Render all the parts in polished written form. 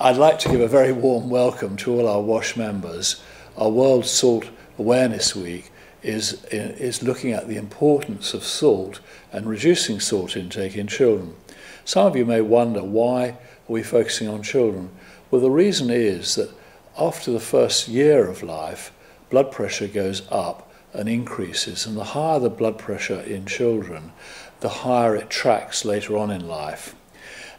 I'd like to give a very warm welcome to all our WASH members. Our World Salt Awareness Week is looking at the importance of salt and reducing salt intake in children. Some of you may wonder, why are we focusing on children? Well, the reason is that after the first year of life, blood pressure goes up and increases, and the higher the blood pressure in children, the higher it tracks later on in life.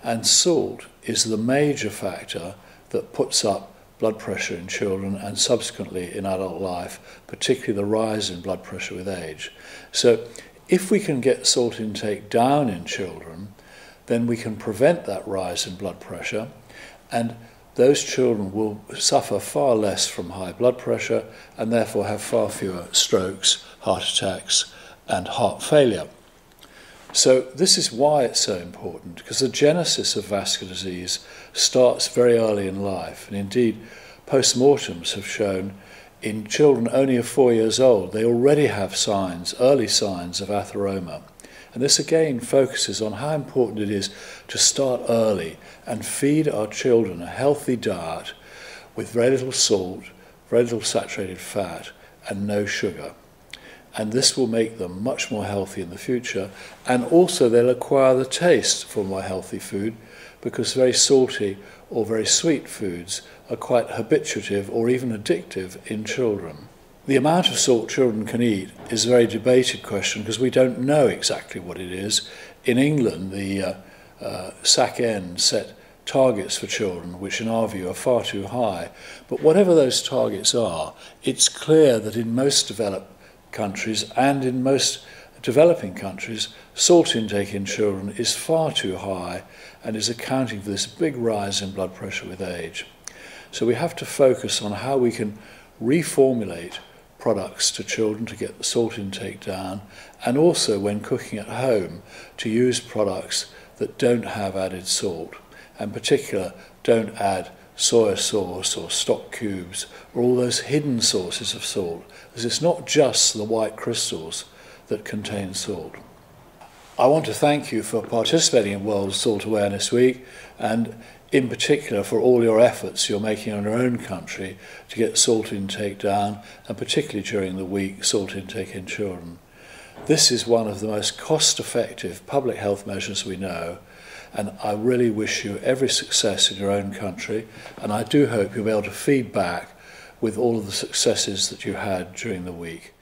And salt is the major factor that puts up blood pressure in children and subsequently in adult life, particularly the rise in blood pressure with age. So if we can get salt intake down in children, then we can prevent that rise in blood pressure, and those children will suffer far less from high blood pressure and therefore have far fewer strokes, heart attacks and heart failure. So this is why it's so important, because the genesis of vascular disease starts very early in life, and indeed post-mortems have shown in children only 4 years old they already have signs, early signs of atheroma. And this again focuses on how important it is to start early and feed our children a healthy diet with very little salt, very little saturated fat and no sugar. And this will make them much more healthy in the future, and also they'll acquire the taste for more healthy food, because very salty or very sweet foods are quite habituative or even addictive in children. The amount of salt children can eat is a very debated question, because we don't know exactly what it is. In England, the SACN set targets for children which in our view are far too high, but whatever those targets are, it's clear that in most developed countries and in most developing countries, salt intake in children is far too high and is accounting for this big rise in blood pressure with age. So we have to focus on how we can reformulate products to children to get the salt intake down, and also when cooking at home to use products that don't have added salt, and in particular don't add soy sauce or stock cubes or all those hidden sources of salt, because it's not just the white crystals that contain salt. I want to thank you for participating in World Salt Awareness Week, and in particular for all your efforts you're making in your own country to get salt intake down, and particularly during the week, salt intake in children. This is one of the most cost-effective public health measures we know, and I really wish you every success in your own country, and I do hope you'll be able to feed back with all of the successes that you had during the week.